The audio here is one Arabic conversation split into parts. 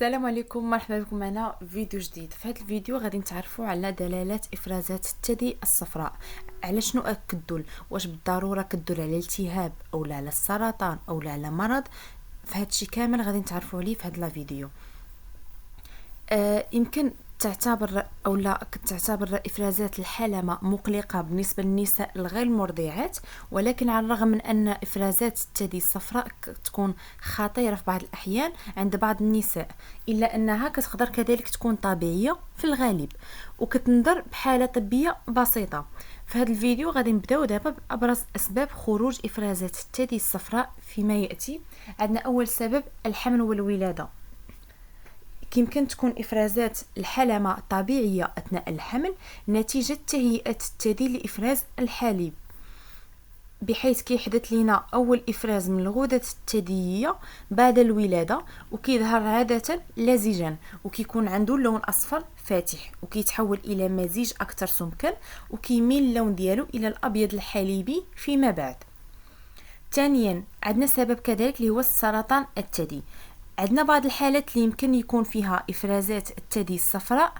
السلام عليكم، مرحبا بكم معنا فيديو جديد. في هذا الفيديو غادي نتعرفوا على دلالات افرازات الثدي الصفراء. على شنو كدل؟ واش بالضروره كدل على الالتهاب او لا على السرطان او لا على مرض؟ فهاد الشيء كامل غادي نتعرفوا عليه في هذا الفيديو. يمكن تعتبر او لا تعتبر افرازات الحلمه مقلقه بالنسبه للنساء الغير مرضعات، ولكن على الرغم من ان افرازات الثدي الصفراء تكون خطيره في بعض الاحيان عند بعض النساء، الا انها كتقدر كذلك تكون طبيعيه في الغالب وكتنظر بحاله طبيه بسيطه. في هذا الفيديو غادي نبداو دابا بابرز اسباب خروج افرازات الثدي الصفراء فيما ياتي. عندنا اول سبب الحمل والولاده. يمكن تكون إفرازات الحلمة طبيعية أثناء الحمل نتيجة تهيئة الثدي لإفراز الحليب، بحيث كيحدث لنا أول إفراز من الغدة الثديية بعد الولادة، وكيظهر عادة لزجا وكيكون عنده لون أصفر فاتح وكيتحول إلى مزيج أكثر سمكا وكيميل اللون ديالو إلى الأبيض الحليبي فيما بعد. ثانيا عندنا سبب كذلك اللي هو السرطان الثدي. عندنا بعض الحالات اللي يمكن يكون فيها إفرازات الثدي الصفراء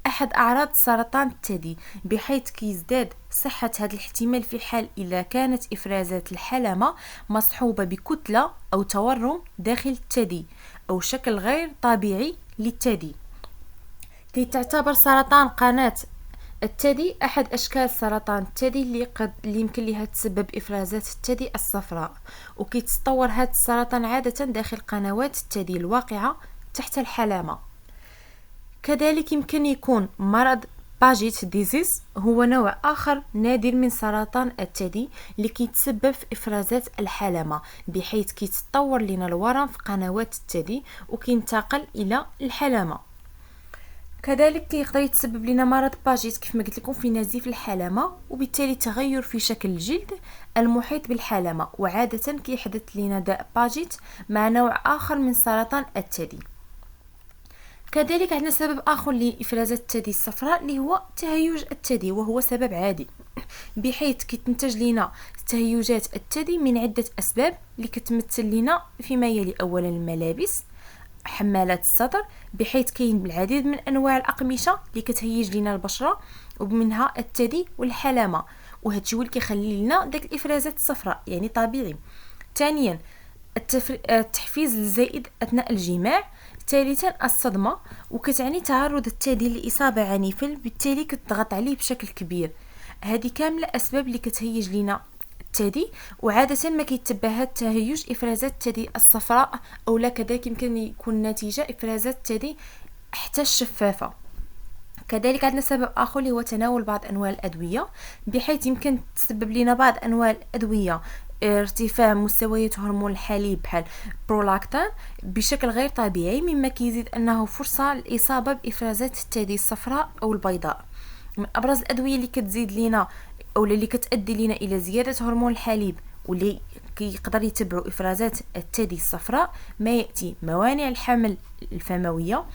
أحد أعراض سرطان الثدي، بحيث كيزداد صحة هذا الاحتمال في حال إذا كانت إفرازات الحلمة مصحوبة بكتلة أو تورم داخل الثدي أو شكل غير طبيعي للثدي. تعتبر سرطان قناة الثدي أحد أشكال سرطان الثدي اللي يمكن لها تسبب إفرازات الثدي الصفراء، وكيتطور هذا السرطان عادة داخل قنوات الثدي الواقعة تحت الحلمة. كذلك يمكن يكون مرض باجيت ديزيز، هو نوع آخر نادر من سرطان الثدي اللي كيتسبب في إفرازات الحلمة، بحيث كيتطور لنا الورم في قنوات الثدي وكينتقل إلى الحلمة. كذلك يقدر يتسبب لنا مرض باجيت كيف ما قلت لكم في نزيف الحلمة، وبالتالي تغير في شكل الجلد المحيط بالحلمة، وعادة كيحدث لنا داء باجيت مع نوع آخر من سرطان الثدي. كذلك عندنا سبب آخر لإفرازات الثدي الصفراء اللي هو تهيج الثدي، وهو سبب عادي بحيث كتنتج لنا تهيجات الثدي من عدة أسباب اللي كتمثل لنا فيما يلي. أولا الملابس، حمالات الصدر، بحيث كاين بالعديد من انواع الاقمشه اللي كتهيج لنا البشره ومنها الثدي والحلمه، وهذا الشيء اللي كيخلي لنا داك الافرازات الصفراء يعني طبيعي. ثانيا التحفيز الزائد اثناء الجماع. ثالثا الصدمه، وكتعني تعرض الثدي لاصابه عنيفه بالتالي كتضغط عليه بشكل كبير. هذه كامله اسباب اللي كتهيج لنا الثدي، وعادة ما كيتبعها التهيج إفرازات الثدي الصفراء، أو لا كذلك يمكن يكون نتيجة إفرازات الثدي حتى الشفافة. كذلك عندنا سبب آخر اللي هو تناول بعض أنواع الأدوية، بحيث يمكن تسبب لنا بعض أنواع الأدوية ارتفاع مستويات هرمون الحليب بحال برولاكتان بشكل غير طبيعي، مما كيزيد أنه فرصة للإصابة بإفرازات الثدي الصفراء أو البيضاء. من أبرز الأدوية اللي كتزيد لنا او اللي كتؤدي لنا الى زياده هرمون الحليب واللي كيقدر يتبعوا افرازات الثدي الصفراء ما ياتي: موانع الحمل الفمويه،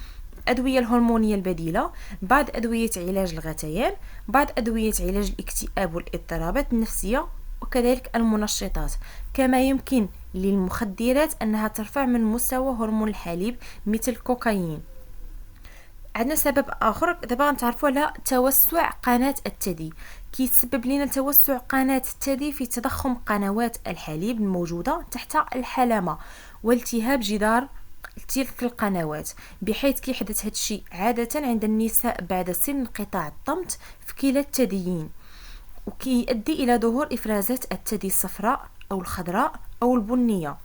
ادويه الهرمونيه البديله، بعض ادويه علاج الغثيان، بعض ادويه علاج الاكتئاب والاضطرابات النفسيه، وكذلك المنشطات. كما يمكن للمخدرات انها ترفع من مستوى هرمون الحليب مثل الكوكايين. عندنا سبب اخر دابا نتعرفوا على توسع قناه الثدي. كيتسبب لنا توسع قناه الثدي في تضخم قنوات الحليب الموجوده تحت الحلمه والتهاب جدار تلك القنوات، بحيث كيحدث هذا الشيء عاده عند النساء بعد سن انقطاع الطمث في كلا الثديين، وكيؤدي الى ظهور افرازات الثدي الصفراء او الخضراء او البنيه.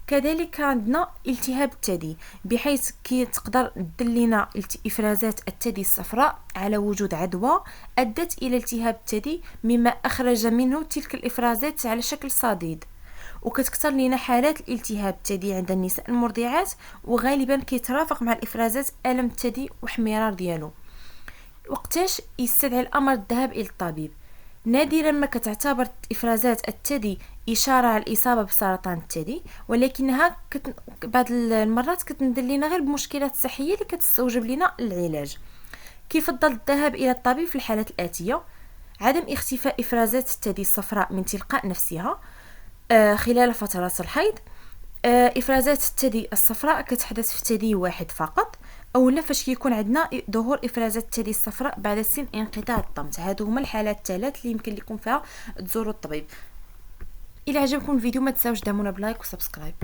كذلك عندنا التهاب الثدي، بحيث تقدر تدلنا افرازات الثدي الصفراء على وجود عدوى ادت الى التهاب الثدي، مما اخرج منه تلك الافرازات على شكل صديد. وكتكثر لنا حالات الالتهاب الثدي عند النساء المرضعات، وغالبا كيترافق مع الافرازات الم الثدي واحمرار ديالو. وقتاش يستدعي الامر الذهاب الى الطبيب؟ نادرا ما كتعتبر افرازات الثدي اشاره على الاصابه بسرطان الثدي، ولكنها بعض المرات كتندل لنا غير بمشكلات صحيه اللي كتستوجب لنا العلاج. كيفضل الذهاب الى الطبيب في الحالات الاتيه: عدم اختفاء افرازات الثدي الصفراء من تلقاء نفسها خلال فترات الحيض، افرازات الثدي الصفراء كتحدث في ثدي واحد فقط، اولا فاش كيكون عندنا ظهور افرازات الثدي الصفراء بعد سن انقطاع الطمث. هادو هما الحالات الثلاث اللي يمكن لكم فيها تزوروا الطبيب. الى عجبكم الفيديو ما تنساوش دعمونا بلايك وسبسكرايب.